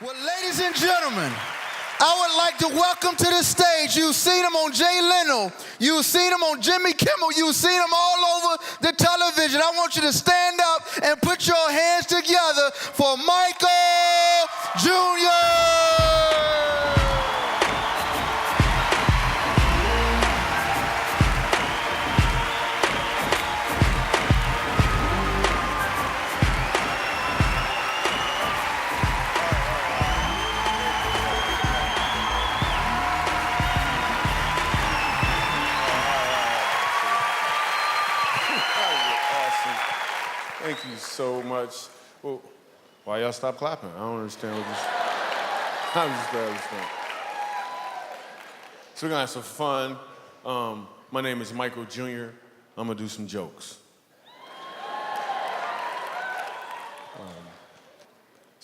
Well, ladies and gentlemen, I would like to welcome to the stage. You've seen him on Jay Leno. You've seen him on Jimmy Kimmel. You've seen him all over the television. I want you to stand up and put your hands together for Michael Jr. Thank you so much. Well, why y'all stop clapping? I don't understand what this. I'm just glad it's fun. So we're gonna have some fun. My name is Michael Jr. I'm gonna do some jokes.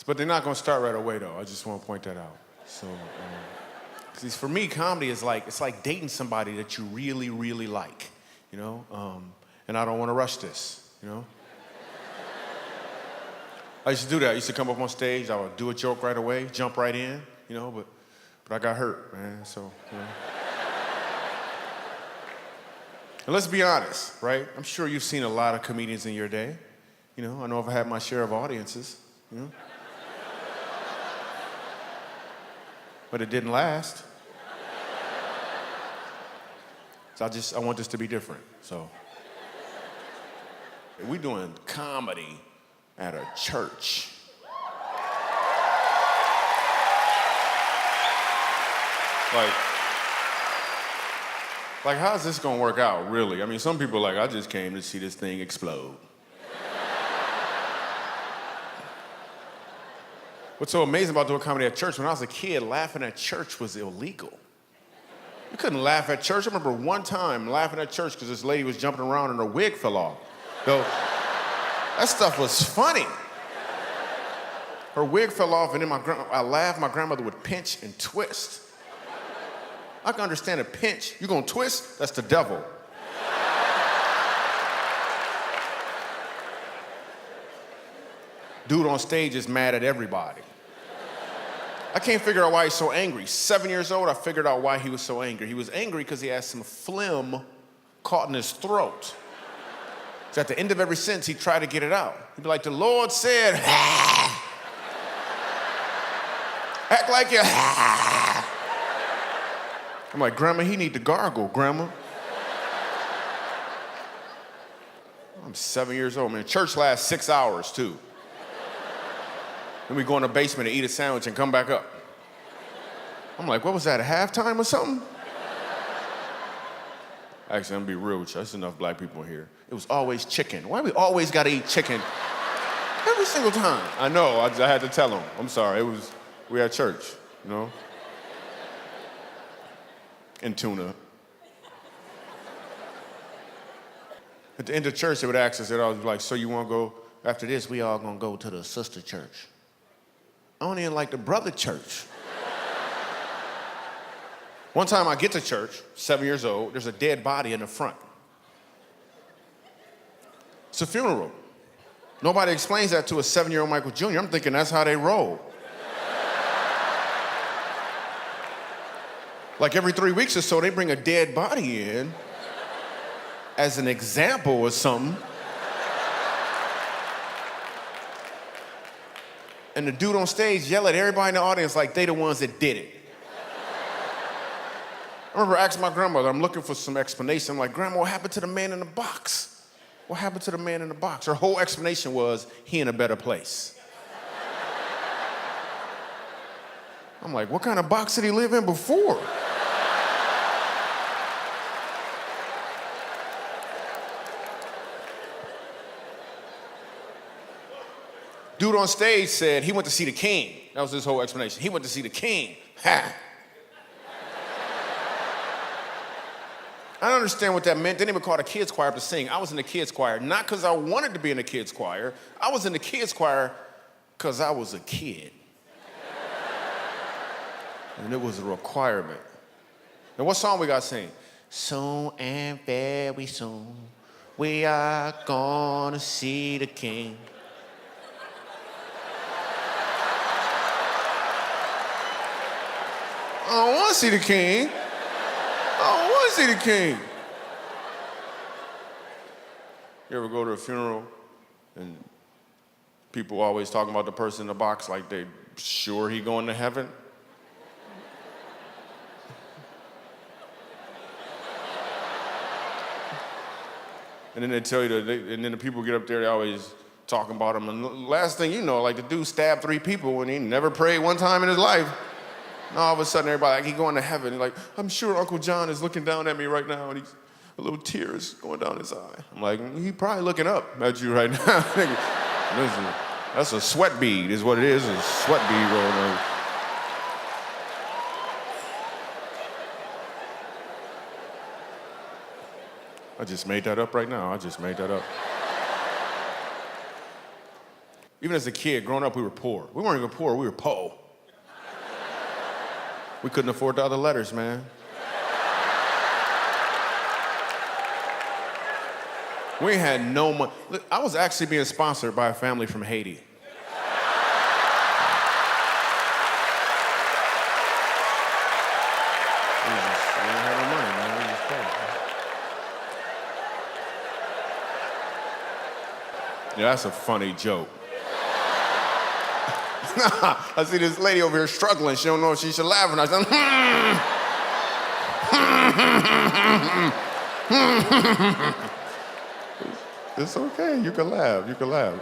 But they're not gonna start right away though. I just want to point that out. So, because for me, comedy is it's like dating somebody that you really, really like, you know. And I don't want to rush this, you know. I used to do that. I used to come up on stage, I would do a joke right away, jump right in, you know, but I got hurt, man, so, you know. And let's be honest, right? I'm sure you've seen a lot of comedians in your day. You know, I know I've had my share of audiences, you know. But it didn't last. So I want this to be different, so. We're doing comedy at a church. Like, how's this gonna work out, really? I mean, some people are like, I just came to see this thing explode. What's so amazing about doing comedy at church, when I was a kid, laughing at church was illegal. You couldn't laugh at church. I remember one time laughing at church because this lady was jumping around and her wig fell off. So, that stuff was funny. Her wig fell off, and then I laughed. My grandmother would pinch and twist. I can understand a pinch. You gonna twist? That's the devil. Dude on stage is mad at everybody. I can't figure out why he's so angry. 7 years old, I figured out why he was so angry. He was angry because he had some phlegm caught in his throat. So at the end of every sentence, he'd try to get it out. He'd be like, the Lord said, act like you. I'm like, Grandma, he need to gargle, Grandma. I'm 7 years old, man. Church lasts 6 hours, too. Then we go in the basement and eat a sandwich and come back up. I'm like, what was that, a halftime or something? Actually, I'm gonna be real with you. There's enough black people here. It was always chicken. Why we always gotta eat chicken every single time? I know, I had to tell them. I'm sorry, we at church, you know? And tuna. At the end of church, they would ask us, they'd always be like, so you wanna go, after this, we all gonna go to the sister church. I don't even like the brother church. One time I get to church, 7 years old, there's a dead body in the front. It's a funeral. Nobody explains that to a 7-year-old Michael Jr. I'm thinking that's how they roll. Like every 3 weeks or so, they bring a dead body in as an example or something. And the dude on stage yell at everybody in the audience like they the ones that did it. I remember asking my grandmother, I'm looking for some explanation. I'm like, Grandma, what happened to the man in the box? What happened to the man in the box? Her whole explanation was, he in a better place. I'm like, what kind of box did he live in before? Dude on stage said he went to see the king. That was his whole explanation. He went to see the king. Ha! I don't understand what that meant. They didn't even call the kids choir up to sing. I was in the kids choir, not because I wanted to be in the kids choir. I was in the kids choir because I was a kid. And it was a requirement. And what song we got to sing? Soon and very soon, we are gonna see the king. I don't want to see the king. I don't want to see the king. You ever go to a funeral and people always talking about the person in the box like they sure he going to heaven? And then they tell you and then the people get up there, they always talking about him. And the last thing you know, like the dude stabbed 3 people and he never prayed one time in his life. And all of a sudden everybody, like, he going to heaven. He's like, I'm sure Uncle John is looking down at me right now and a little tear is going down his eye. I'm like, he probably looking up at you right now. Listen, that's a sweat bead is what it is, a sweat bead rolling over. I just made that up right now. I just made that up. Even as a kid, growing up, we were poor. We weren't even poor, we were po'. We couldn't afford the other letters, man. We had no money. I was actually being sponsored by a family from Haiti. We didn't have no money, man. We just poor. Yeah, that's a funny joke. I see this lady over here struggling. She don't know if she should laugh or not. It's okay. You can laugh. You can laugh.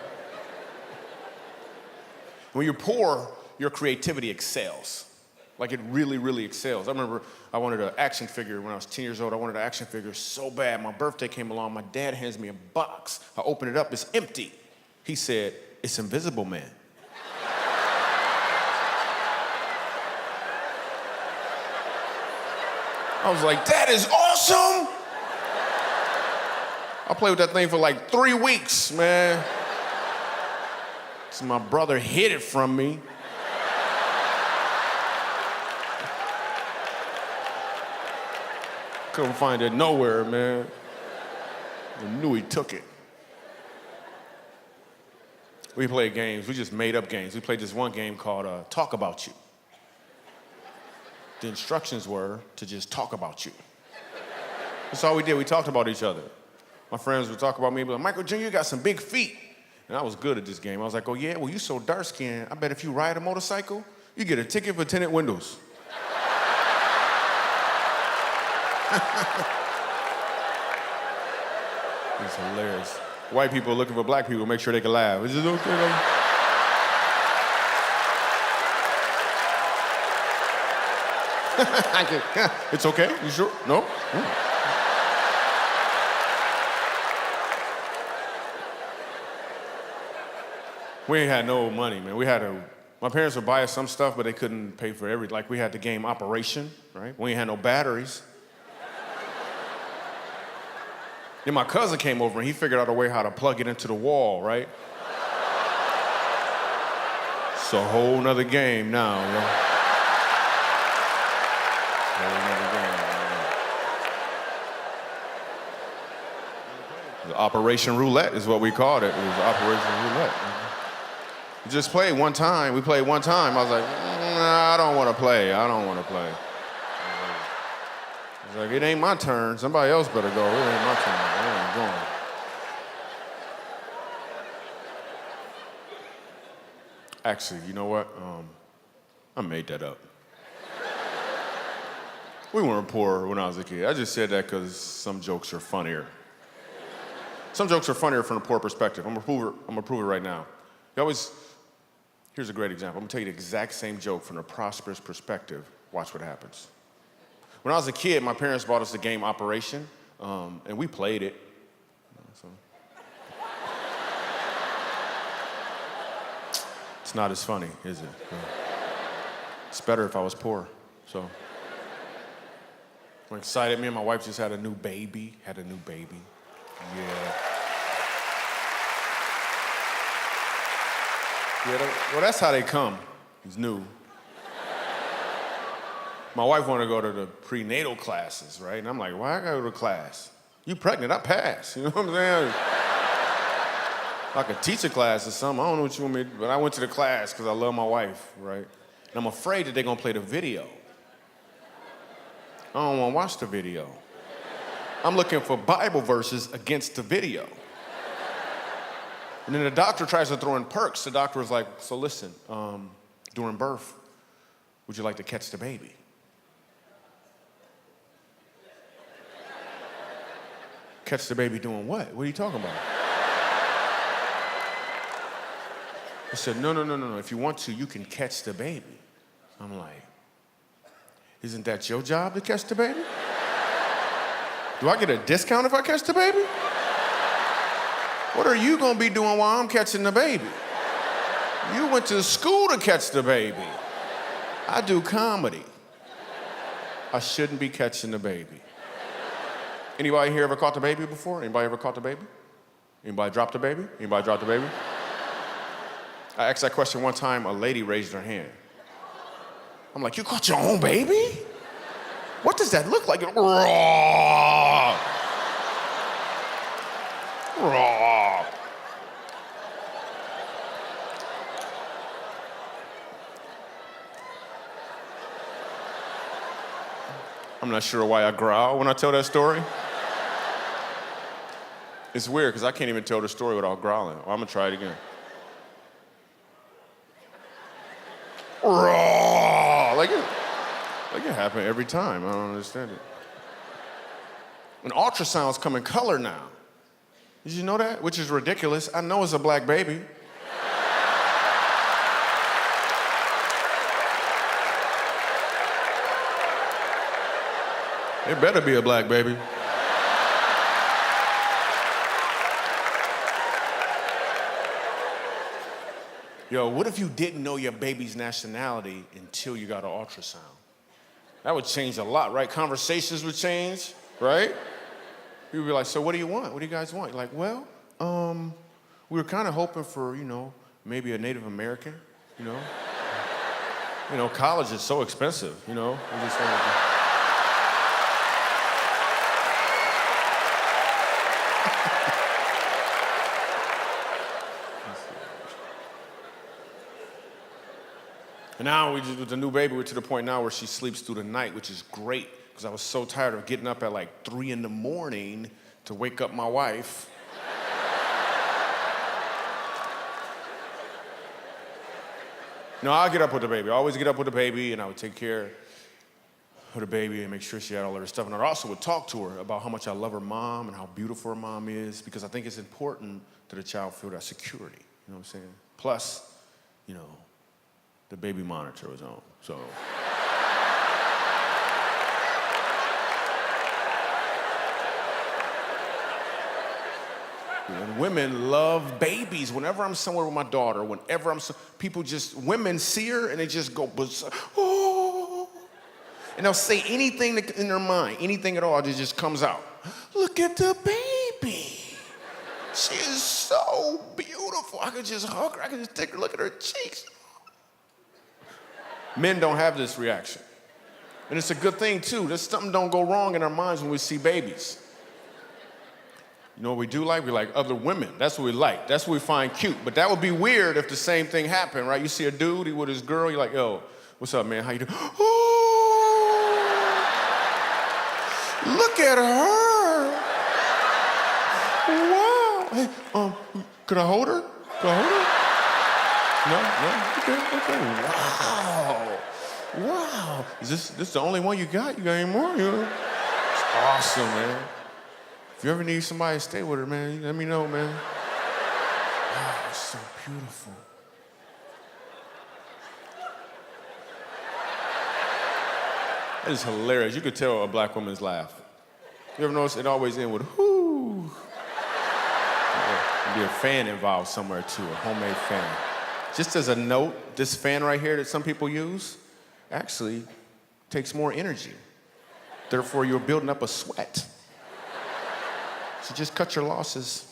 When you're poor, your creativity excels. Like it really, really excels. I remember I wanted an action figure when I was 10 years old. I wanted an action figure so bad. My birthday came along. My dad hands me a box. I open it up. It's empty. He said, "It's Invisible Man." I was like, that is awesome. I played with that thing for like 3 weeks, man. So my brother hid it from me. Couldn't find it nowhere, man. I knew he took it. We played games. We just made up games. We played this one game called Talk About You. The instructions were to just talk about you. That's all we did. We talked about each other. My friends would talk about me, but Michael Jr., you got some big feet. And I was good at this game. I was like, oh yeah, well you so dark-skinned, I bet if you ride a motorcycle, you get a ticket for tinted windows. It's hilarious. White people looking for black people, make sure they can laugh. Is this okay? It's okay? You sure? No? We ain't had no money, man. My parents would buy us some stuff, but they couldn't pay for everything. Like we had the game Operation, right? We ain't had no batteries. Then my cousin came over and he figured out a way how to plug it into the wall, right? It's a whole nother game now, you know? Operation Roulette is what we called it. It was Operation Roulette. We just played one time. We played one time. I was like, nah, I don't want to play. I don't want to play. I was like, it ain't my turn. Somebody else better go. It ain't my turn. I ain't going. Actually, you know what? I made that up. We weren't poor when I was a kid. I just said that because some jokes are funnier. Some jokes are funnier from a poor perspective. I'm gonna prove it right now. Here's a great example. I'm gonna tell you the exact same joke from a prosperous perspective. Watch what happens. When I was a kid, my parents bought us the game Operation, and we played it. It's not as funny, is it? It's better if I was poor, so. I'm excited. Me and my wife just had a new baby. Yeah. Well, that's how they come. He's new. My wife wanted to go to the prenatal classes, right? And I'm like, why I gotta go to class? You pregnant, I pass. You know what I'm saying? Like a teacher class or something. I don't know what you want me to do, but I went to the class because I love my wife, right? And I'm afraid that they're gonna play the video. I don't want to watch the video. I'm looking for Bible verses against the video. And then the doctor tries to throw in perks. The doctor was like, so listen, during birth, would you like to catch the baby? Catch the baby doing what? What are you talking about? I said, no. If you want to, you can catch the baby. I'm like, isn't that your job to catch the baby? Do I get a discount if I catch the baby? What are you gonna be doing while I'm catching the baby? You went to school to catch the baby. I do comedy. I shouldn't be catching the baby. Anybody here ever caught the baby before? Anybody ever caught the baby? Anybody dropped the baby? Anybody dropped the baby? I asked that question one time, a lady raised her hand. I'm like, you caught your own baby? What does that look like? Raw. Raw. I'm not sure why I growl when I tell that story. It's weird because I can't even tell the story without growling. I'm gonna try it again. Raw. Like it happened every time. I don't understand it. And ultrasounds come in color now. Did you know that? Which is ridiculous. I know it's a black baby. It better be a black baby. Yo, what if you didn't know your baby's nationality until you got an ultrasound? That would change a lot, right? Conversations would change, right? People would be like, so what do you want? What do you guys want? You're like, well, we were kind of hoping for, maybe a Native American, college is so expensive, We just wanted to... And now with the new baby, we're to the point now where she sleeps through the night, which is great, because I was so tired of getting up at like 3 a.m. to wake up my wife. No, I'll get up with the baby. I always get up with the baby, and I would take care of the baby and make sure she had all of her stuff. And I also would talk to her about how much I love her mom and how beautiful her mom is, because I think it's important that a child feel that security. You know what I'm saying? Plus, the baby monitor was on, so. And women love babies. Whenever I'm somewhere with my daughter, women see her and they just go, oh. And they'll say anything in their mind, anything at all, that just comes out. Look at the baby. She is so beautiful. I could just hug her. I could just take a look at her cheeks. Men don't have this reaction. And it's a good thing, too. There's something don't go wrong in our minds when we see babies. You know what we do like? We like other women. That's what we like. That's what we find cute. But that would be weird if the same thing happened, right? You see a dude, he with his girl, you're like, yo, what's up, man? How you doing? Oh, look at her. Wow. Hey, could I hold her? No? Okay. Wow. Is this the only one you got? You got any more? It's awesome, man. If you ever need somebody to stay with her, man, let me know, man. Wow, it's so beautiful. That is hilarious. You could tell a black woman's laugh. You ever notice it always ends with whoo? There'd be a fan involved somewhere too, a homemade fan. Just as a note, this fan right here that some people use actually takes more energy. Therefore, you're building up a sweat. So just cut your losses.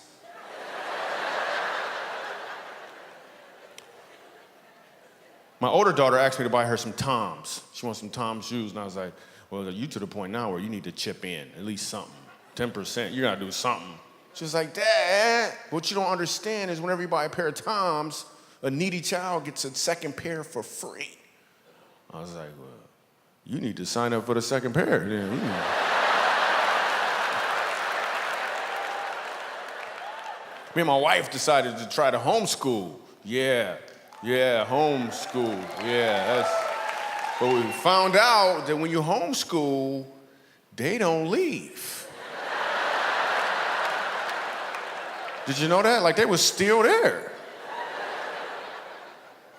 My older daughter asked me to buy her some Toms. She wants some Toms shoes, and I was like, well, you to the point now where you need to chip in, at least something. 10%, you gotta do something. She was like, Dad, what you don't understand is whenever you buy a pair of Toms, a needy child gets a second pair for free. I was like, well, You need to sign up for the second pair. Me and my wife decided to try to homeschool. Yeah, homeschool. But we found out that when you homeschool, they don't leave. Did you know that? Like, they were still there.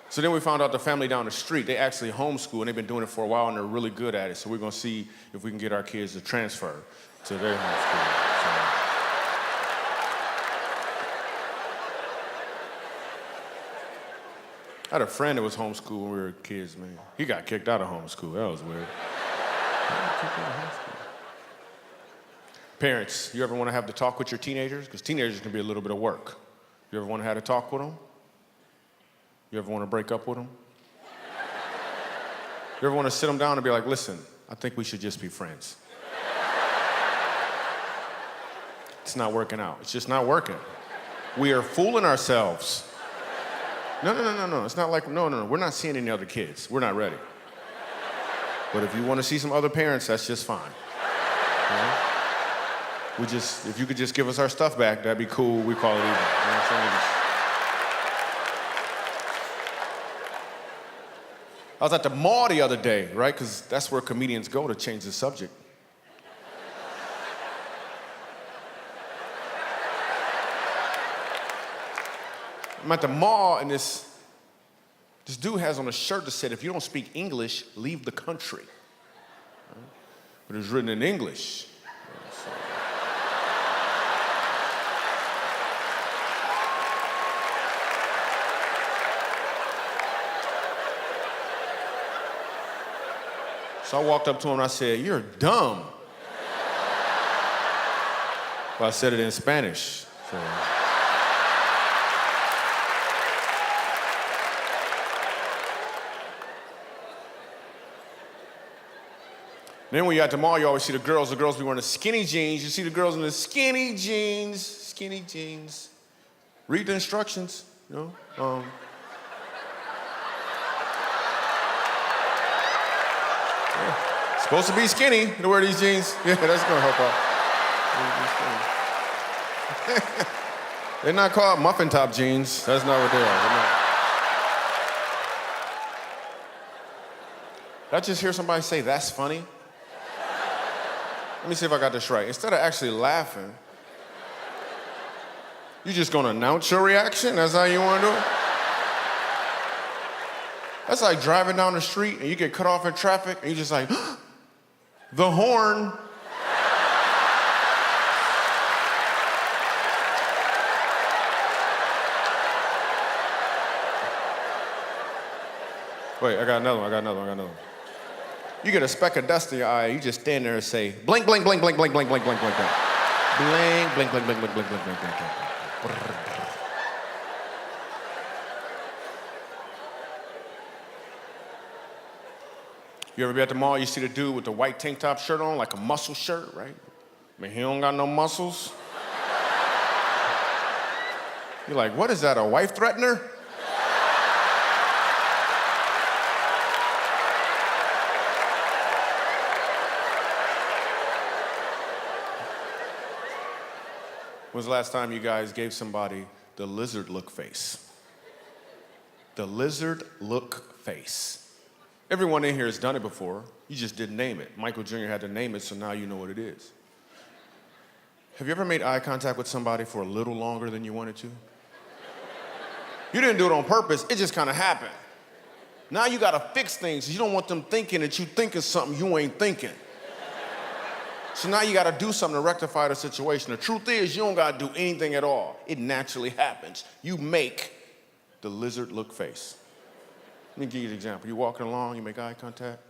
So then we found out the family down the street, they actually homeschool, and they've been doing it for a while, and they're really good at it. So we're gonna see if we can get our kids to transfer to their homeschool. I had a friend that was homeschooled when we were kids, man. He got kicked out of homeschool. That was weird. Parents, you ever want to have to talk with your teenagers? Because teenagers can be a little bit of work. You ever want to have to talk with them? You ever want to break up with them? You ever want to sit them down and be like, listen, I think we should just be friends. It's not working out. It's just not working. We are fooling ourselves. No. It's not like, no. We're not seeing any other kids. We're not ready. But if you want to see some other parents, that's just fine. You know? If you could just give us our stuff back, that'd be cool. We call it even. You know what I'm saying? I was at the mall the other day, right? Because that's where comedians go to change the subject. I'm at the mall, and this dude has on a shirt that said, if you don't speak English, leave the country. Right? But it was written in English. So. So I walked up to him and I said, you're dumb. Well, I said it in Spanish. So. Then when you're at the mall, you always see the girls be wearing the skinny jeans. You see the girls in the skinny jeans. Read the instructions, you know. Yeah. Supposed to be skinny to wear these jeans. Yeah, that's gonna help out. They're not called muffin top jeans. That's not what they are. Did I just hear somebody say, that's funny? Let me see if I got this right. Instead of actually laughing, you're just gonna announce your reaction? That's how you wanna do it? That's like driving down the street and you get cut off in traffic and you're just like, the horn. Wait, I got another one. You get a speck of dust in your eye, you just stand there and say, blink, blink, blink, blink, blink, blink, blink, blink, blink, blink. Blink, blink, blink, blink, blink, blink, blink, blink, blink, blink. You ever be at the mall, you see the dude with the white tank top shirt on, like a muscle shirt, right? I mean, he don't got no muscles. You're like, what is that, a wife threatener? When was the last time you guys gave somebody the lizard look face? The lizard look face. Everyone in here has done it before. You just didn't name it. Michael Jr. had to name it, so now you know what it is. Have you ever made eye contact with somebody for a little longer than you wanted to? You didn't do it on purpose, it just kind of happened. Now you gotta fix things. You don't want them thinking that you thinking something you ain't thinking. So now you gotta do something to rectify the situation. The truth is, you don't gotta do anything at all. It naturally happens. You make the lizard look face. Let me give you an example. You're walking along, you make eye contact.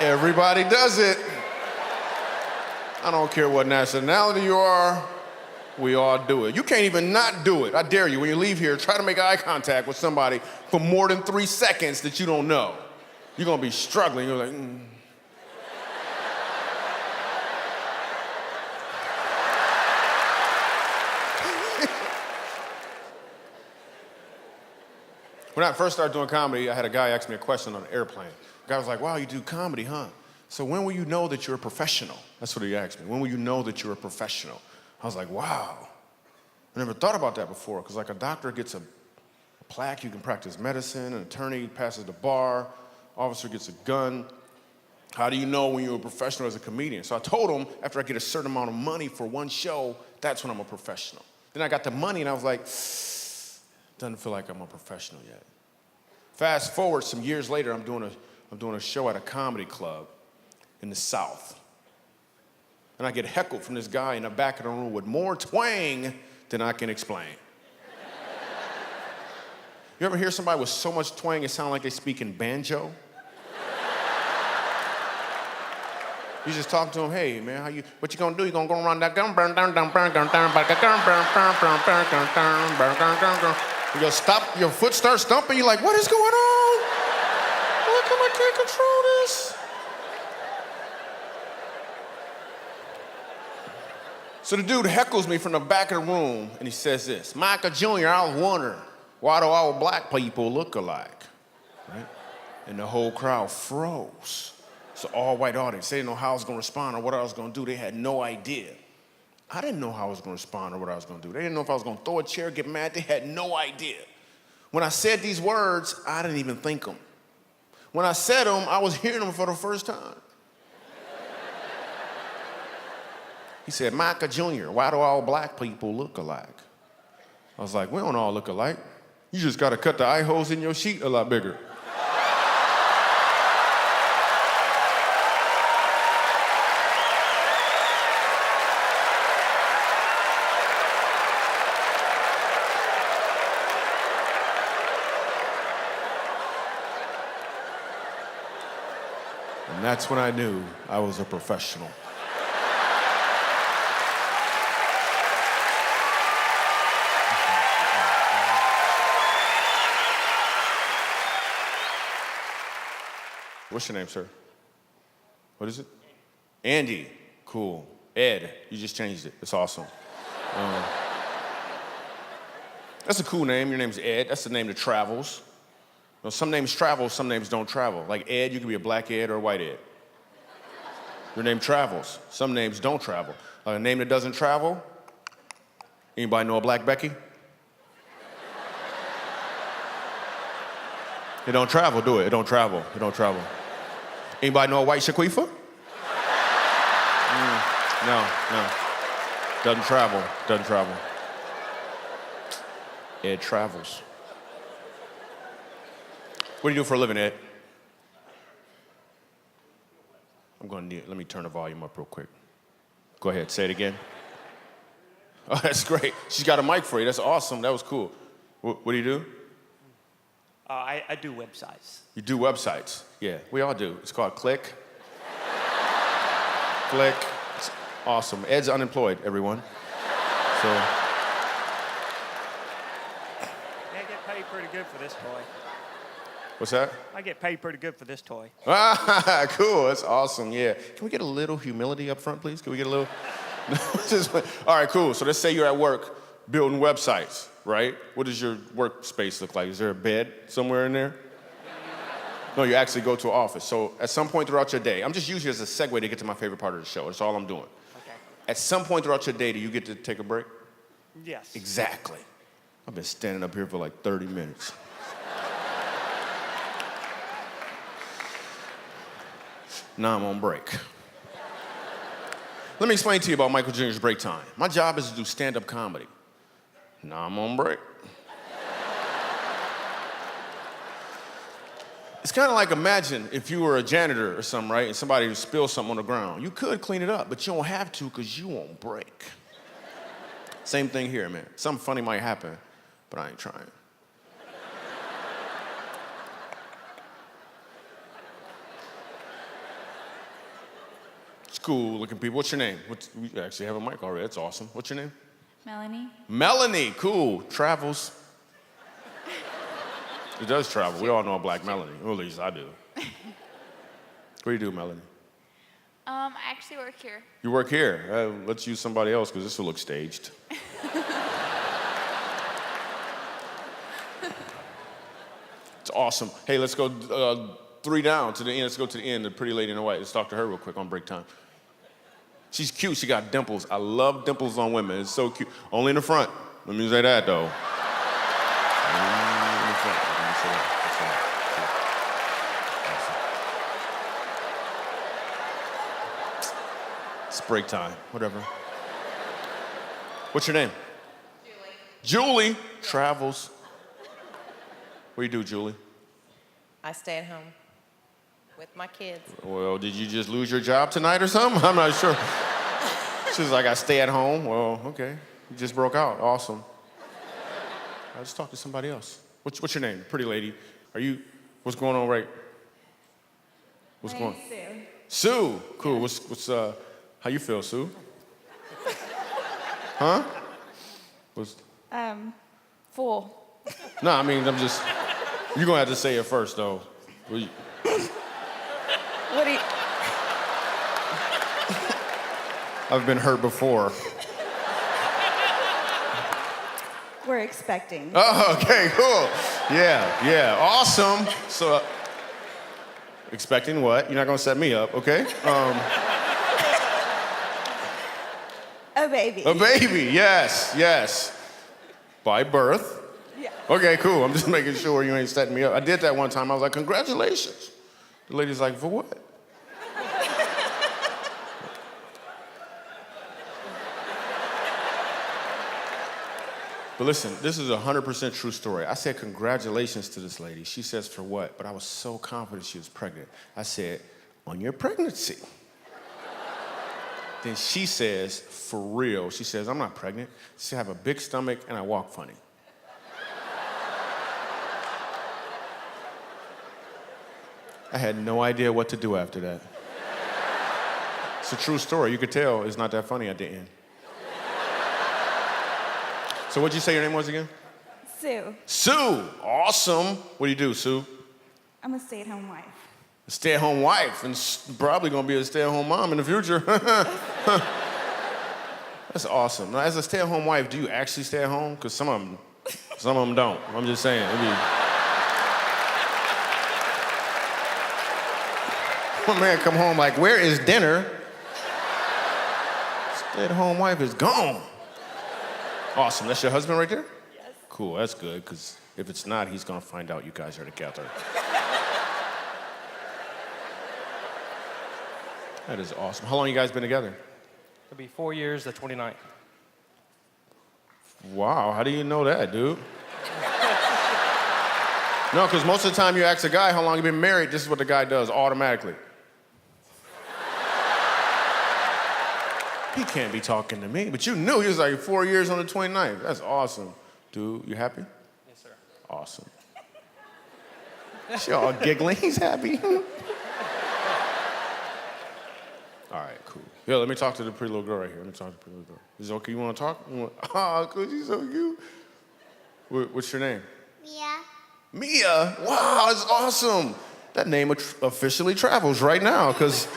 Everybody does it. I don't care what nationality you are, we all do it. You can't even not do it. I dare you, when you leave here, try to make eye contact with somebody for more than 3 seconds that you don't know. You're gonna be struggling. You're like, When I first started doing comedy, I had a guy ask me a question on an airplane. The guy was like, wow, you do comedy, huh? So when will you know that you're a professional? That's what he asked me. When will you know that you're a professional? I was like, wow. I never thought about that before, because like a doctor gets a plaque, you can practice medicine, an attorney passes the bar, officer gets a gun. How do you know when you're a professional as a comedian? So I told him, after I get a certain amount of money for one show, that's when I'm a professional. Then I got the money and I was like, doesn't feel like I'm a professional yet. Fast forward some years later, I'm doing a show at a comedy club in the South. And I get heckled from this guy in the back of the room with more twang than I can explain. You ever hear somebody with so much twang it sounds like they speak in banjo? You just talk to them, hey man, what you gonna do? You gonna go around that gun, burn down, burn down, you'll stop, your foot starts stumping, you're like, what is going on? How come I can't control this? So the dude heckles me from the back of the room and he says this, Michael Jr., I was wondering, why do all black people look alike? Right? And the whole crowd froze. It's an all-white audience. They didn't know how I was gonna respond or what I was gonna do. They had no idea. I didn't know how I was gonna respond or what I was gonna do. They didn't know if I was gonna throw a chair, get mad. They had no idea. When I said these words, I didn't even think them. When I said them, I was hearing them for the first time. He said, Micah Jr., why do all black people look alike? I was like, we don't all look alike. You just gotta cut the eye holes in your sheet a lot bigger. And that's when I knew I was a professional. What's your name, sir? What is it? Andy. Cool. Ed. You just changed it. It's awesome. That's a cool name. Your name's Ed. That's the name that travels. You know, some names travel, some names don't travel. Like Ed, you could be a black Ed or a white Ed. Your name travels. Some names don't travel. Like a name that doesn't travel. Anybody know a Black Becky? It don't travel, do it? It don't travel. It don't travel. Anybody know a White Shaquifa? No. Doesn't travel. Doesn't travel. Ed travels. What do you do for a living, Ed? Let me turn the volume up real quick. Go ahead, say it again. Oh, that's great. She's got a mic for you. That's awesome. That was cool. What do you do? I do websites. You do websites? Yeah, we all do. It's called Click. Click. It's awesome. Ed's unemployed, everyone. So. I get paid pretty good for this toy. What's that? I get paid pretty good for this toy. Ah, cool. That's awesome. Yeah. Can we get a little humility up front, please? Can we get a little? All right, cool. So let's say you're at work building websites, right? What does your workspace look like? Is there a bed somewhere in there? No, you actually go to an office. So at some point throughout your day, I'm just using it as a segue to get to my favorite part of the show. That's all I'm doing. Okay. At some point throughout your day, do you get to take a break? Yes. Exactly. I've been standing up here for like 30 minutes. Now I'm on break. Let me explain to you about Michael Jr.'s break time. My job is to do stand-up comedy. Now I'm on break. It's kind of like, imagine if you were a janitor or something, right? And somebody spilled something on the ground. You could clean it up, but you don't have to because you won't break. Same thing here, man. Something funny might happen, but I ain't trying. Cool looking people. What's your name? We actually have a mic already. That's awesome. What's your name? Melanie. Melanie. Cool. Travels. It does travel. We all know a black Melanie. Or at least I do. What do you do, Melanie? I actually work here. You work here. Let's use somebody else because this will look staged. awesome. Hey, let's go 3 down to the end. Let's go to the end, the pretty lady in the white. Let's talk to her real quick on break time. She's cute. She got dimples. I love dimples on women. It's so cute. Only in the front. Let me say that, though. Only in the front. Let me say that. Awesome. It's break time. Whatever. What's your name? Julie. Julie travels. What do you do, Julie? I stay at home with my kids. Well, did you just lose your job tonight or something? I'm not sure. She's like, I stay at home. Well, okay. You just broke out. Awesome. I'll just talk to somebody else. What's your name? Pretty lady. What's going on What's going on? Sue. Sue. Cool. What's how you feel, Sue? Huh? Full. No, I mean, you're gonna have to say it first, though. What do you... I've been hurt before. We're expecting. Oh, okay, cool. Yeah, awesome. So, expecting what? You're not gonna set me up, okay? A baby. A baby, yes. By birth. Yeah. Okay, cool. I'm just making sure you ain't setting me up. I did that one time. I was like, congratulations. The lady's like, for what? But listen, this is a 100% true story. I said congratulations to this lady. She says, for what? But I was so confident she was pregnant. I said, on your pregnancy. Then she says, for real. She says, I'm not pregnant. She said, I have a big stomach and I walk funny. I had no idea what to do after that. It's a true story. You could tell it's not that funny at the end. So what'd you say your name was again? Sue. Sue. Awesome. What do you do, Sue? I'm a stay-at-home wife. A stay-at-home wife, and probably gonna be a stay-at-home mom in the future. That's awesome. Now, as a stay-at-home wife, do you actually stay at home? Because some of them don't. I'm just saying. One man come home like, where is dinner? Stay-at-home wife is gone. Awesome. That's your husband right there? Yes. Cool. That's good, because if it's not, he's gonna find out you guys are together. That is awesome. How long you guys been together? It'll be 4 years, the 29th. Wow, how do you know that, dude? No, because most of the time you ask a guy how long you been married, this is what the guy does automatically. He can't be talking to me, but you knew he was like 4 years on the 29th. That's awesome. Dude, you happy? Yes, sir. Awesome. She all giggling, he's happy. All right, cool. Yeah, let me talk to the pretty little girl right here. Let me talk to the pretty little girl. Is it okay? You want to talk? Oh, cool, she's so cute. What's your name? Mia. Mia. Wow, that's awesome. That name officially travels right now, because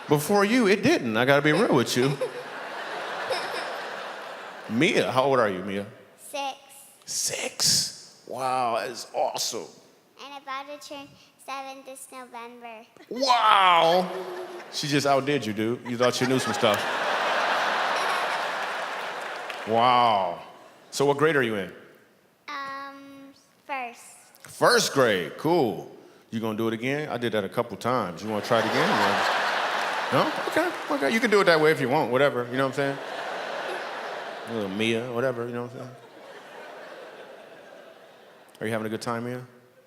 before you, it didn't. I got to be real with you. Mia, how old are you, Mia? 6. 6. Wow, that is awesome. And about to turn 7 this November. Wow. She just outdid you, dude. You thought you knew some stuff. Wow. So what grade are you in? First. First grade. Cool. You gonna do it again? I did that a couple times. You wanna try it again? No? Okay. You can do it that way if you want, whatever. You know what I'm saying? Little Mia, whatever, you know what I'm saying? Are you having a good time, Mia?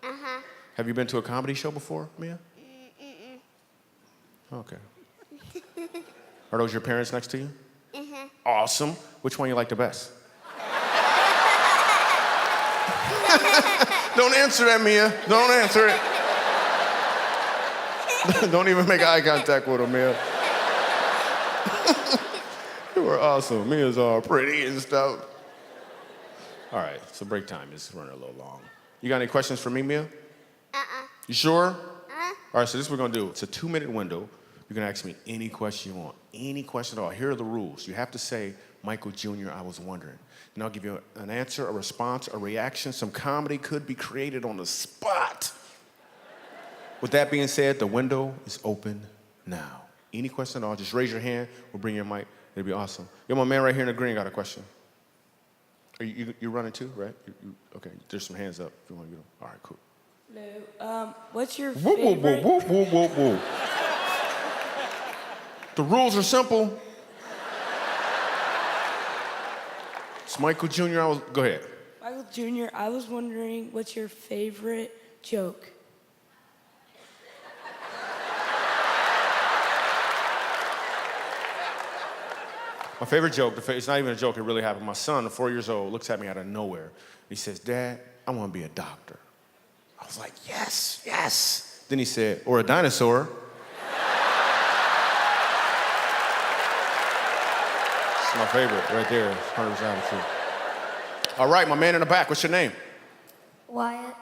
Uh-huh. Have you been to a comedy show before, Mia? Okay. Are those your parents next to you? Uh-huh. Awesome. Which one you like the best? Don't answer that, Mia. Don't answer it. Don't even make eye contact with him, Mia. You were awesome. Mia's all pretty and stuff. All right, so break time is running a little long. You got any questions for me, Mia? You sure? All right, so this is what we're gonna do. It's a 2-minute window. You can ask me any question you want, any question at all. Here are the rules. You have to say, Michael Jr., I was wondering. And I'll give you an answer, a response, a reaction. Some comedy could be created on the spot. With that being said, the window is open now. Any question at all, just raise your hand. We'll bring your mic. It'll be awesome. Yo, my man right here in the green got a question. Are you running too, right? Okay, there's some hands up if you want to get them. All right, cool. Hello. What's your Whoa, whoa, favorite? whoa, whoa, whoa, whoa, whoa. The rules are simple. It's Michael Jr. Go ahead. Michael Jr., I was wondering what's your favorite joke? My favorite joke, it's not even a joke, it really happened. My son, 4 years old, looks at me out of nowhere. He says, Dad, I want to be a doctor. I was like, yes, yes. Then he said, or a dinosaur. It's my favorite right there, 100% true. All right, my man in the back, what's your name? Wyatt.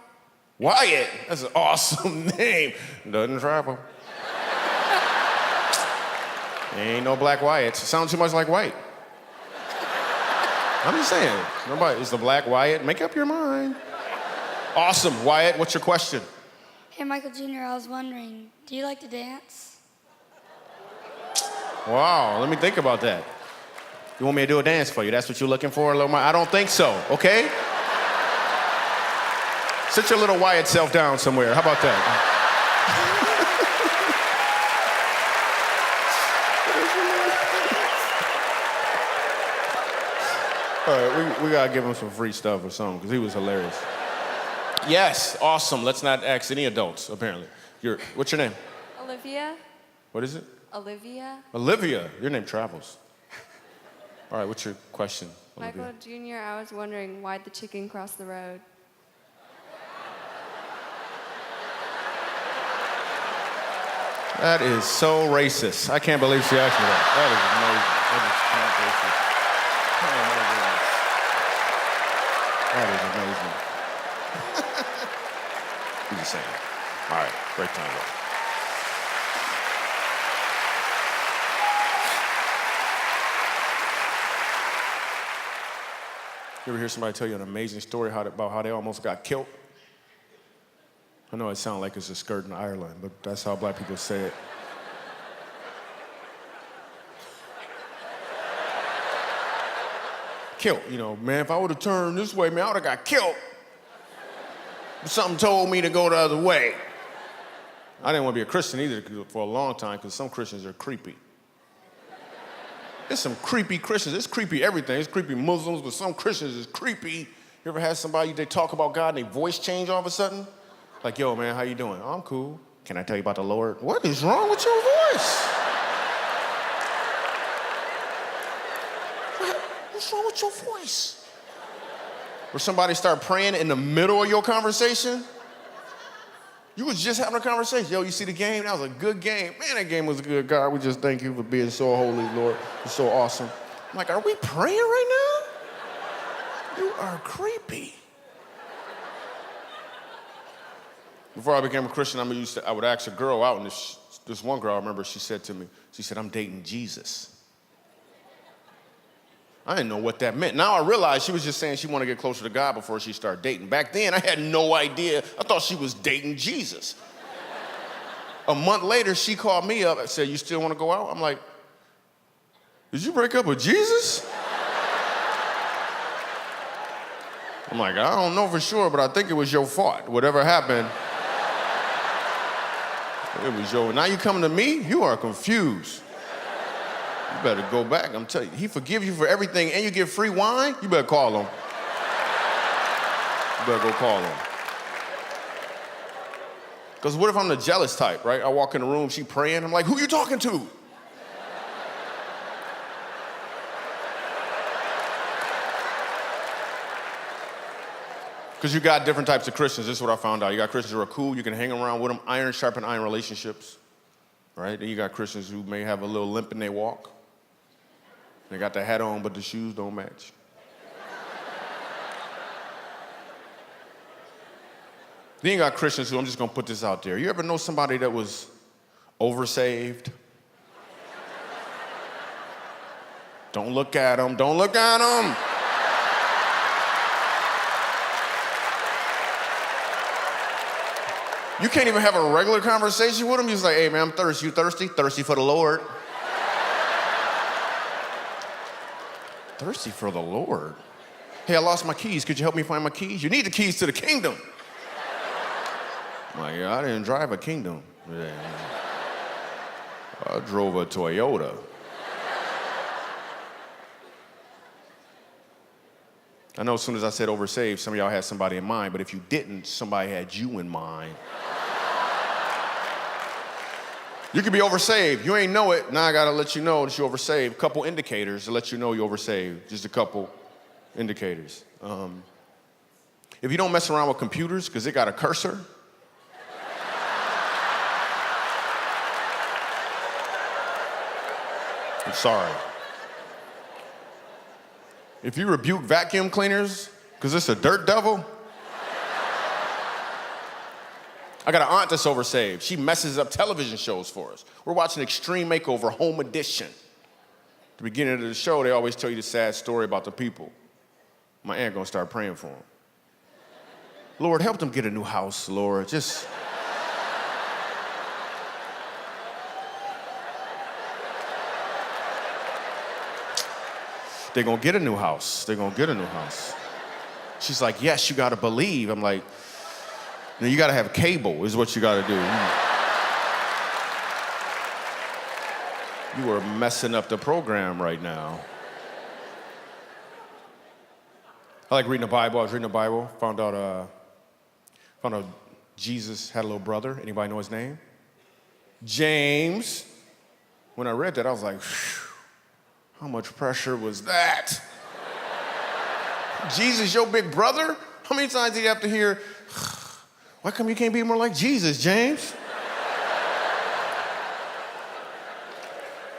Wyatt, that's an awesome name. Doesn't travel. Ain't no black Wyatts. It sounds too much like white. I'm just saying. Nobody, is the black Wyatt? Make up your mind. Awesome. Wyatt, what's your question? Hey, Michael Jr., I was wondering, do you like to dance? Wow, let me think about that. You want me to do a dance for you? That's what you're looking for, little Mike? I don't think so, okay? Sit your little Wyatt self down somewhere. How about that? All right, we gotta give him some free stuff or something, because he was hilarious. Yes, awesome. Let's not ask any adults, apparently. What's your name? Olivia. What is it? Olivia. Olivia. Your name travels. All right, what's your question, Olivia? Michael Jr., I was wondering why'd the chicken cross the road? That is so racist. I can't believe she asked me that. That is amazing. That is not racist. Oh, my goodness. That is amazing. I'm just saying. All right, great time, bro. You ever hear somebody tell you an amazing story about how they almost got killed? I know it sounds like it's a skirt in Ireland, but that's how black people say it. Killed, man, if I would have turned this way, man, I would have got killed. But something told me to go the other way. I didn't want to be a Christian either for a long time, because some Christians are creepy. There's some creepy Christians. It's creepy everything. It's creepy Muslims, but some Christians is creepy. You ever had somebody, they talk about God and their voice change all of a sudden? Like, yo, man, how you doing? Oh, I'm cool. Can I tell you about the Lord? What is wrong with your voice? What's wrong with your voice? Or somebody start praying in the middle of your conversation? You was just having a conversation. Yo, you see the game? That was a good game. Man, that game was good. God, we just thank you for being so holy, Lord. You're so awesome. I'm like, are we praying right now? You are creepy. Before I became a Christian, I would ask a girl out, and this one girl, I remember, she said to me, I'm dating Jesus. I didn't know what that meant. Now I realize she was just saying she wanted to get closer to God before she started dating. Back then, I had no idea. I thought she was dating Jesus. A month later, she called me up and said, you still want to go out? I'm like, did you break up with Jesus? I'm like, I don't know for sure, but I think it was your fault. Whatever happened, it was your. Now you coming to me? You are confused. You better go back. I'm telling you, he forgives you for everything and you get free wine? You better call him. You better go call him. Because what if I'm the jealous type, right? I walk in the room, she praying. I'm like, who you talking to? Because you got different types of Christians. This is what I found out. You got Christians who are cool. You can hang around with them. Iron sharpen iron relationships. Right? Then you got Christians who may have a little limp in their walk. They got the hat on, but the shoes don't match. Then you got Christians who, I'm just going to put this out there. You ever know somebody that was oversaved? Don't look at them. Don't look at them. You can't even have a regular conversation with him. He's like, hey, man, I'm thirsty. You thirsty? Thirsty for the Lord. Thirsty for the Lord? Hey, I lost my keys. Could you help me find my keys? You need the keys to the kingdom. I'm like, yeah, I didn't drive a kingdom. Yeah. I drove a Toyota. I know as soon as I said oversaved, some of y'all had somebody in mind, but if you didn't, somebody had you in mind. You could be oversaved. You ain't know it. Now I gotta let you know that you're oversaved. Couple indicators to let you know you're oversaved. Just a couple indicators. If you don't mess around with computers because it got a cursor, I'm sorry. If you rebuke vacuum cleaners because it's a dirt devil, I got an aunt that's oversaved. She messes up television shows for us. We're watching Extreme Makeover Home Edition. At the beginning of the show, they always tell you the sad story about the people. My aunt gonna start praying for them. Lord, help them get a new house, Lord. Just... They're gonna get a new house. They're gonna get a new house. She's like, yes, you gotta believe. I'm like, no, you gotta have cable is what you gotta do. You are messing up the program right now. I like reading the Bible. I was reading the Bible, found out Jesus had a little brother. Anybody know his name? James. When I read that, I was like, phew. How much pressure was that? Jesus, your big brother? How many times did you have to hear, why come you can't be more like Jesus, James?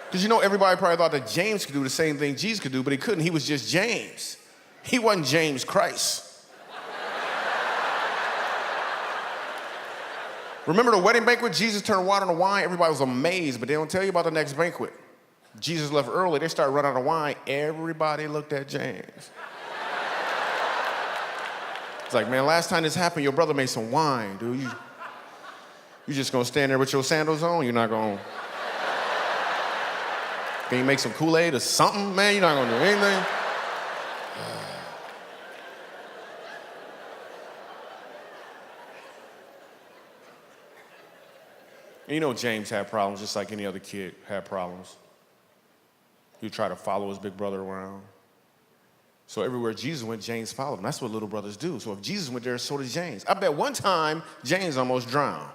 Because you know, everybody probably thought that James could do the same thing Jesus could do, but he couldn't. He was just James. He wasn't James Christ. Remember the wedding banquet? Jesus turned water into wine. Everybody was amazed, but they don't tell you about the next banquet. Jesus left early. They started running out of wine. Everybody looked at James. It's like, man, last time this happened, your brother made some wine, dude. You just gonna stand there with your sandals on? You're not gonna... Can you make some Kool-Aid or something, man? You're not gonna do anything? And you know James had problems just like any other kid had problems. He would try to follow his big brother around. So everywhere Jesus went, James followed him. That's what little brothers do. So if Jesus went there, so did James. I bet one time, James almost drowned.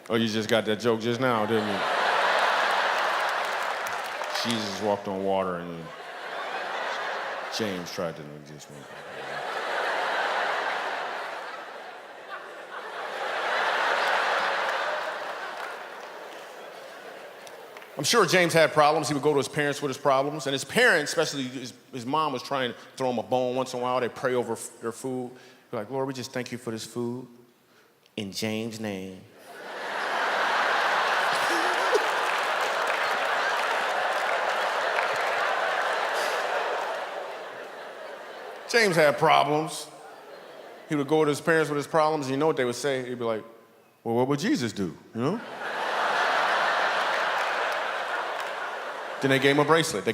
Oh, you just got that joke just now, didn't you? Jesus walked on water and James tried to just went. I'm sure James had problems. He would go to his parents with his problems. And his parents, especially his mom, was trying to throw him a bone once in a while. They'd pray over their food. They're like, Lord, we just thank you for this food. In James' name. James had problems. He would go to his parents with his problems, and you know what they would say? He'd be like, well, what would Jesus do, you know? Then they gave him a bracelet.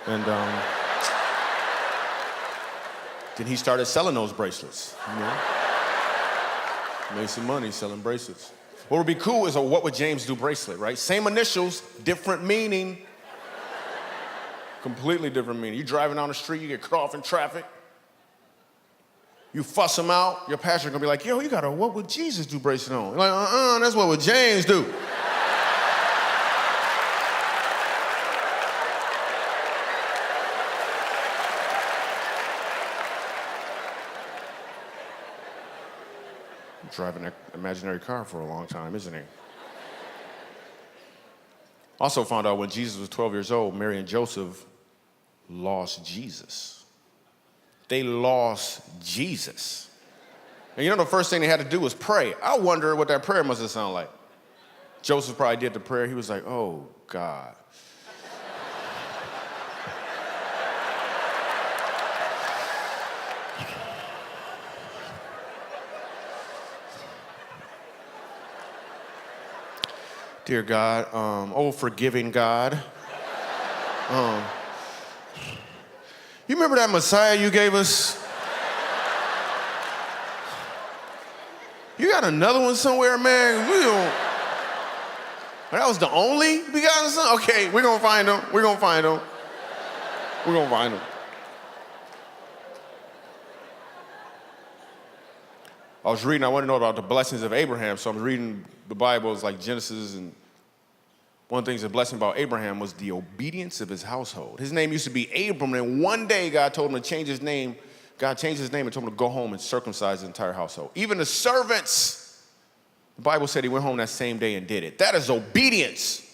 And then he started selling those bracelets, you know? Made some money selling bracelets. What would be cool is a what would James do bracelet, right? Same initials, different meaning. Completely different meaning. You driving down the street, you get cut off in traffic. You fuss him out, your pastor gonna be like, yo, you got a what would Jesus do bracelet on? You're like, that's what would James do. Driving an imaginary car for a long time, isn't he? Also found out when Jesus was 12 years old, Mary and Joseph lost Jesus. They lost Jesus. And you know the first thing they had to do was pray. I wonder what that prayer must have sounded like. Joseph probably did the prayer. He was like, oh, God. Dear God, oh forgiving God. You remember that Messiah you gave us? You got another one somewhere, man? We don't. That was the only begotten son? Okay, we're gonna find him. We're gonna find him. We're gonna find him. I was reading, I want to know about the blessings of Abraham, so I'm reading the Bible, it's like Genesis, and one of the things, the blessing about Abraham was the obedience of his household. His name used to be Abram, and one day God told him to change his name. God changed his name and told him to go home and circumcise his entire household. Even the servants, the Bible said he went home that same day and did it. That is obedience.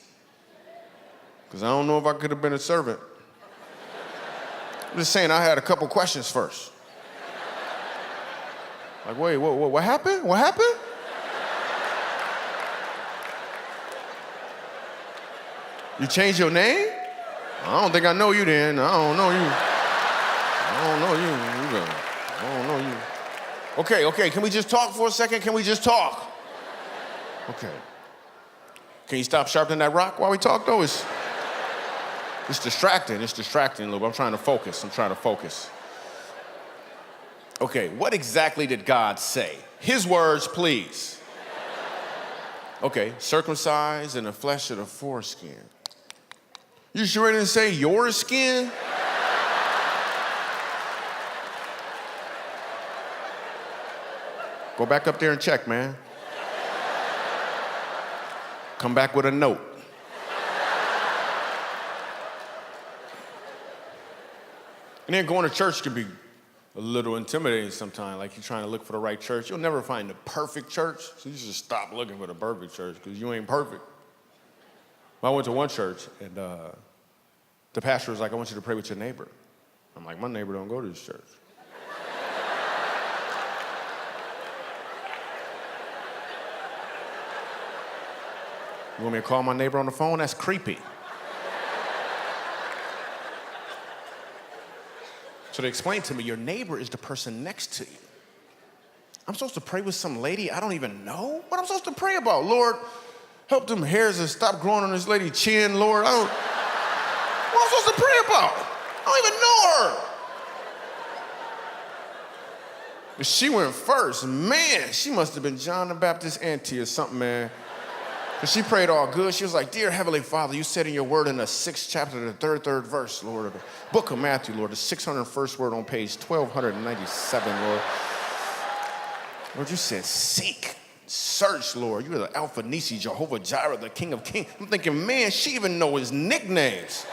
Because I don't know if I could have been a servant. I'm just saying, I had a couple questions first. Like, wait, what happened? What happened? You changed your name? I don't think I know you then. I don't know you. I don't know you. Okay, can we just talk for a second? Can we just talk? Okay. Can you stop sharpening that rock while we talk, though? It's distracting. It's distracting a little bit. I'm trying to focus. Okay, what exactly did God say? His words, please. Okay, circumcised in the flesh of the foreskin. You sure it didn't say your skin? Go back up there and check, man. Come back with a note. And then going to church can be a little intimidating sometimes, like you're trying to look for the right church. You'll never find the perfect church, so you should stop looking for the perfect church because you ain't perfect. Well, I went to one church, and the pastor was like, I want you to pray with your neighbor. I'm like, my neighbor don't go to this church. You want me to call my neighbor on the phone? That's creepy. So they explained to me, your neighbor is the person next to you. I'm supposed to pray with some lady I don't even know? What am I supposed to pray about? Lord, help them hairs to stop growing on this lady's chin, Lord. What am I supposed to pray about? I don't even know her. But she went first. Man, she must have been John the Baptist's auntie or something, man. Because she prayed all good. She was like, Dear Heavenly Father, you said in your word in the 6th chapter, the third verse, Lord, of the book of Matthew, Lord, the 601st word on page 1297, Lord. Lord, you said, seek, search, Lord. You're the Alpha Nisi, Jehovah Jireh, the King of Kings. I'm thinking, man, she even know his nicknames.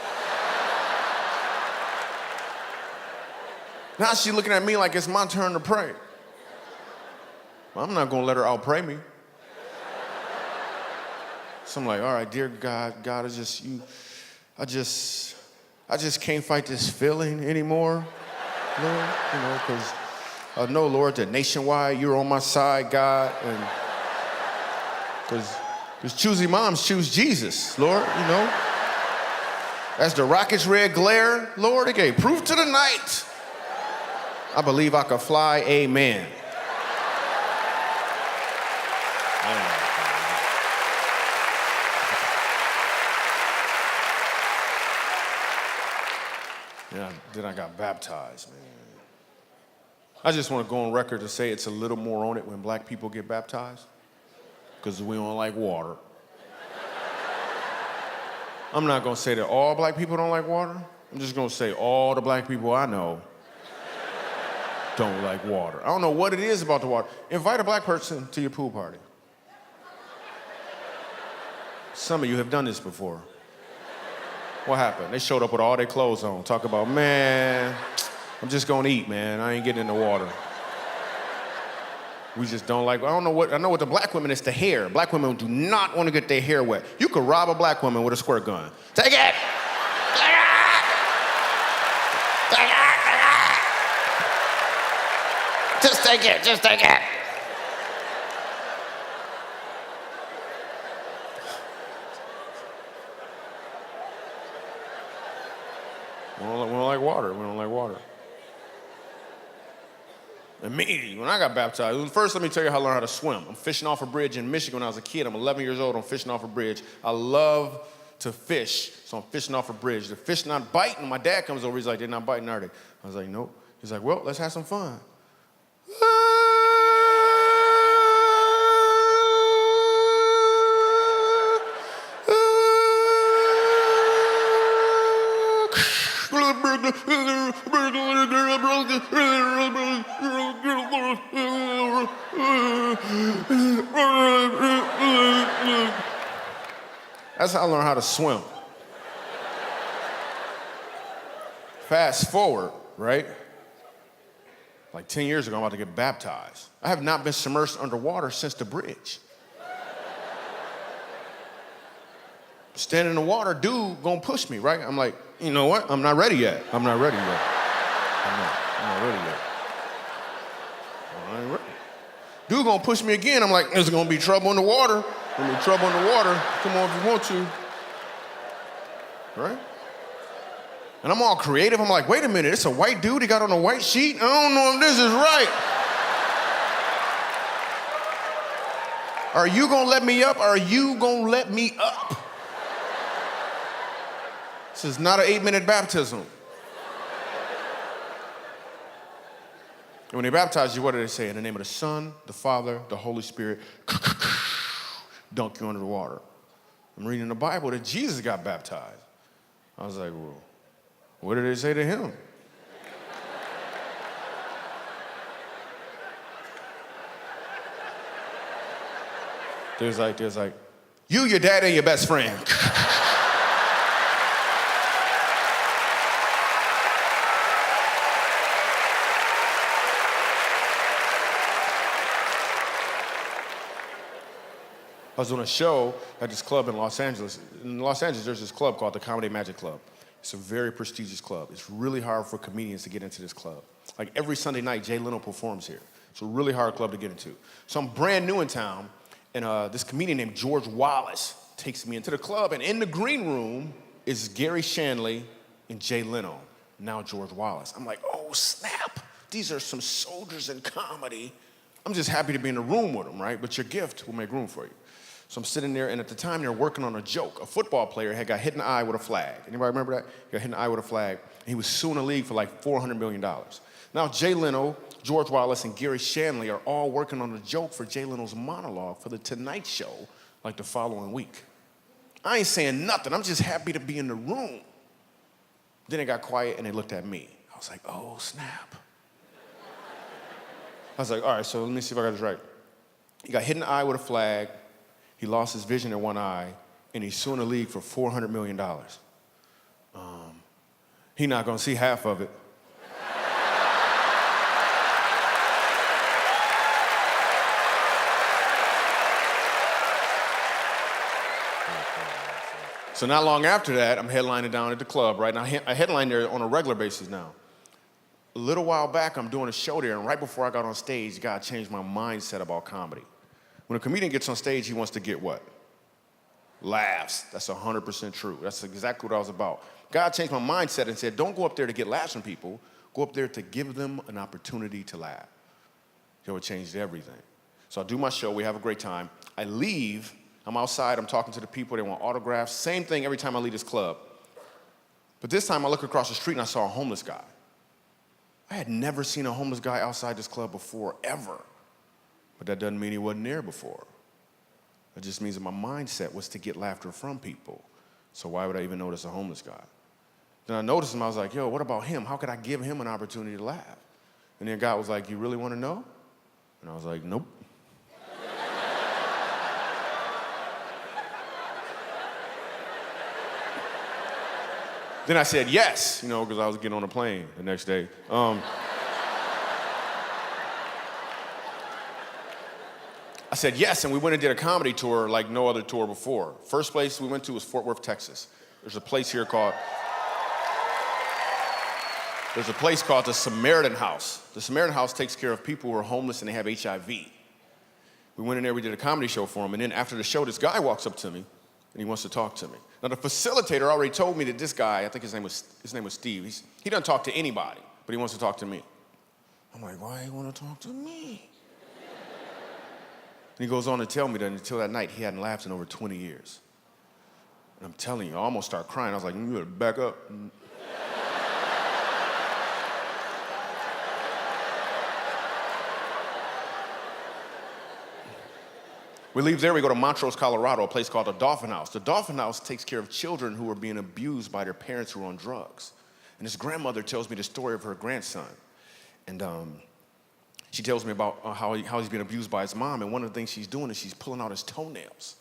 Now she's looking at me like it's my turn to pray. Well, I'm not going to let her out-pray me. So I'm like, all right, dear God, I just can't fight this feeling anymore, Lord, because I know, Lord, that nationwide you're on my side, God, and because choosy moms choose Jesus, Lord, As the rocket's red glare, Lord, it gave proof to the night. I believe I could fly, amen. Yeah, then I got baptized, man. I just want to go on record to say it's a little more on it when black people get baptized, because we don't like water. I'm not going to say that all black people don't like water. I'm just going to say all the black people I know don't like water. I don't know what it is about the water. Invite a black person to your pool party. Some of you have done this before. What happened? They showed up with all their clothes on. Talk about, man, I'm just gonna eat, man. I ain't getting in the water. We just don't like, I know what the black women is, the hair. Black women do not want to get their hair wet. You could rob a black woman with a squirt gun. Take it! Take it! Take it! Take it! Just take it, just take it. We don't like water. We don't like water. And me, when I got baptized, first let me tell you how I learned how to swim. I'm fishing off a bridge in Michigan when I was a kid. I'm 11 years old. I'm fishing off a bridge. I love to fish, so I'm fishing off a bridge. The fish not biting. My dad comes over. He's like, they're not biting, are they? I was like, nope. He's like, well, let's have some fun. That's how I learned how to swim. Fast forward, right? Like 10 years ago, I'm about to get baptized. I have not been submerged underwater since the bridge. Standing in the water, dude gonna push me, right? I'm like, you know what? I'm not ready yet. I'm not ready yet. I'm not ready yet. I ain't ready. Dude gonna push me again. I'm like, there's gonna be trouble in the water. Gonna be trouble in the water. Come on if you want to. Right? And I'm all creative. I'm like, wait a minute, it's a white dude. He got on a white sheet. I don't know if this is right. Are you gonna let me up? Are you gonna let me up? This is not an 8-minute baptism. And when they baptize you, what do they say? In the name of the Son, the Father, the Holy Spirit, dunk you under the water. I'm reading in the Bible that Jesus got baptized. I was like, well, what did they say to him? There's like, you, your dad, and your best friend. I was doing a show at this club in Los Angeles. In Los Angeles, there's this club called the Comedy Magic Club. It's a very prestigious club. It's really hard for comedians to get into this club. Like every Sunday night, Jay Leno performs here. It's a really hard club to get into. So I'm brand new in town, and this comedian named George Wallace takes me into the club, and in the green room is Gary Shanley and Jay Leno, now George Wallace. I'm like, oh, snap. These are some soldiers in comedy. I'm just happy to be in the room with them, right? But your gift will make room for you. So I'm sitting there, and at the time, they were working on a joke. A football player had got hit in the eye with a flag. Anybody remember that? He got hit in the eye with a flag, and he was suing the league for like $400 million. Now, Jay Leno, George Wallace, and Gary Shanley are all working on a joke for Jay Leno's monologue for The Tonight Show, like the following week. I ain't saying nothing. I'm just happy to be in the room. Then it got quiet, and they looked at me. I was like, oh, snap. I was like, all right, so let me see if I got this right. He got hit in the eye with a flag. He lost his vision in one eye, and he's suing the league for $400 million. He's not gonna see half of it. So not long after that, I'm headlining down at the club, right? Now, I headline there on a regular basis now. A little while back, I'm doing a show there, and right before I got on stage, God changed my mindset about comedy. When a comedian gets on stage, he wants to get what? Laughs. That's 100% true. That's exactly what I was about. God changed my mindset and said, don't go up there to get laughs from people. Go up there to give them an opportunity to laugh. So it changed everything. So I do my show. We have a great time. I leave. I'm outside. I'm talking to the people. They want autographs. Same thing every time I leave this club. But this time I look across the street and I saw a homeless guy. I had never seen a homeless guy outside this club before, ever. But that doesn't mean he wasn't there before. It just means that my mindset was to get laughter from people. So why would I even notice a homeless guy? Then I noticed him, I was like, yo, what about him? How could I give him an opportunity to laugh? And then God was like, you really want to know? And I was like, nope. Then I said yes, because I was getting on a plane the next day. I said yes, and we went and did a comedy tour like no other tour before. First place we went to was Fort Worth, Texas. There's a place called the Samaritan House. The Samaritan House takes care of people who are homeless and they have HIV. We went in there, we did a comedy show for them, and then after the show, this guy walks up to me, and he wants to talk to me. Now, the facilitator already told me that this guy, I think his name was Steve, he doesn't talk to anybody, but he wants to talk to me. I'm like, why do you want to talk to me? And he goes on to tell me that until that night, he hadn't laughed in over 20 years. And I'm telling you, I almost started crying. I was like, you better back up. We leave there, we go to Montrose, Colorado, a place called the Dolphin House. The Dolphin House takes care of children who are being abused by their parents who are on drugs. And this grandmother tells me the story of her grandson. And she tells me about how he's being abused by his mom. And one of the things she's doing is she's pulling out his toenails.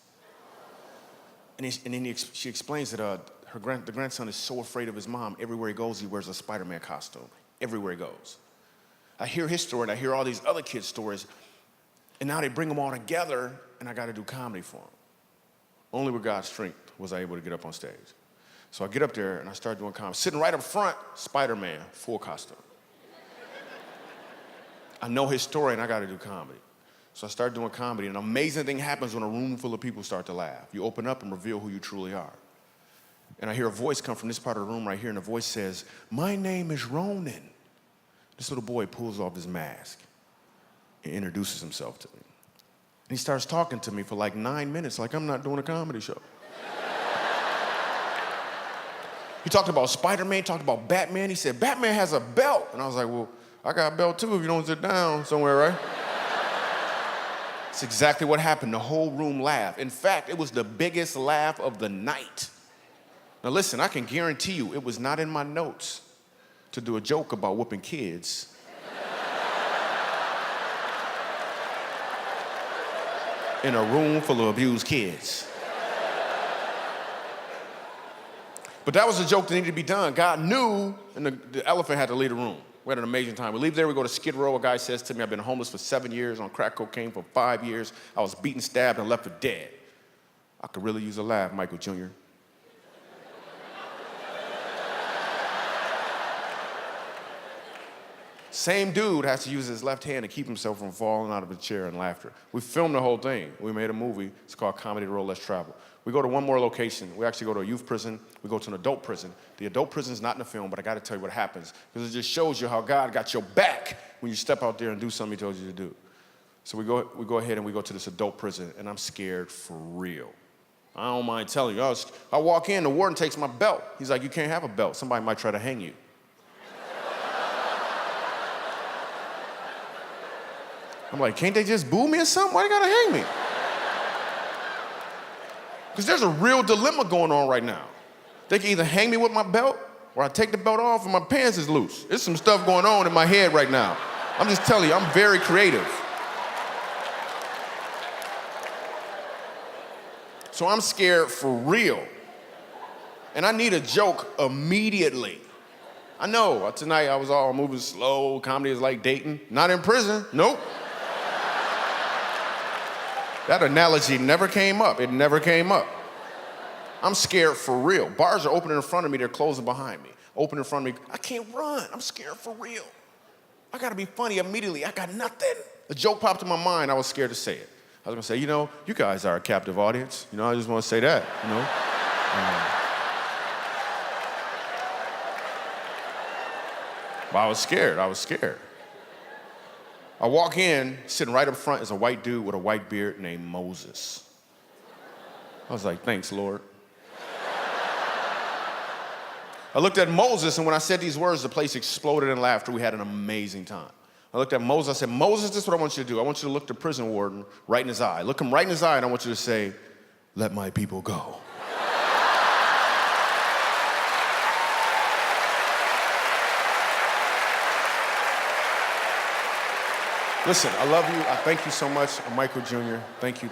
She explains that the grandson is so afraid of his mom, everywhere he goes, he wears a Spider-Man costume. Everywhere he goes. I hear his story, and I hear all these other kids' stories. And now they bring them all together, and I got to do comedy for them. Only with God's strength was I able to get up on stage. So I get up there, and I start doing comedy. Sitting right up front, Spider-Man, full costume. I know his story, and I got to do comedy. So I start doing comedy, and an amazing thing happens when a room full of people start to laugh. You open up and reveal who you truly are. And I hear a voice come from this part of the room right here, and the voice says, "My name is Ronan." This little boy pulls off his mask and introduces himself to me. And he starts talking to me for like 9 minutes, like I'm not doing a comedy show. He talked about Spider-Man, talked about Batman. He said, Batman has a belt. And I was like, well, I got a belt too if you don't sit down somewhere, right? That's exactly what happened. The whole room laughed. In fact, it was the biggest laugh of the night. Now listen, I can guarantee you it was not in my notes to do a joke about whooping kids. In a room full of abused kids. But that was a joke that needed to be done. God knew, and the elephant had to leave the room. We had an amazing time. We leave there, we go to Skid Row. A guy says to me, I've been homeless for 7 years, on crack cocaine for 5 years. I was beaten, stabbed, and left for dead. I could really use a laugh, Michael Jr. Same dude has to use his left hand to keep himself from falling out of a chair in laughter. We filmed the whole thing. We made a movie. It's called Comedy the Road Less Travel. We go to one more location. We actually go to a youth prison. We go to an adult prison. The adult prison is not in the film, but I got to tell you what happens, because it just shows you how God got your back when you step out there and do something he told you to do. So we go ahead and we go to this adult prison, and I'm scared for real. I don't mind telling you. I walk in, the warden takes my belt. He's like, you can't have a belt. Somebody might try to hang you. I'm like, can't they just boo me or something? Why they gotta hang me? Because there's a real dilemma going on right now. They can either hang me with my belt, or I take the belt off and my pants is loose. There's some stuff going on in my head right now. I'm just telling you, I'm very creative. So I'm scared for real. And I need a joke immediately. I know, tonight I was all moving slow, comedy is like dating. Not in prison, nope. That analogy never came up. It never came up. I'm scared for real. Bars are opening in front of me, they're closing behind me. Open in front of me, I can't run. I'm scared for real. I gotta be funny immediately. I got nothing. A joke popped in my mind, I was scared to say it. I was gonna say, you guys are a captive audience. I just wanna say that, But I was scared. I walk in, sitting right up front is a white dude with a white beard named Moses. I was like, thanks, Lord. I looked at Moses, and when I said these words, the place exploded in laughter. We had an amazing time. I looked at Moses, I said, Moses, this is what I want you to do. I want you to look the prison warden right in his eye. Look him right in his eye, and I want you to say, let my people go. Listen, I love you. I thank you so much. I'm Michael Jr. Thank you.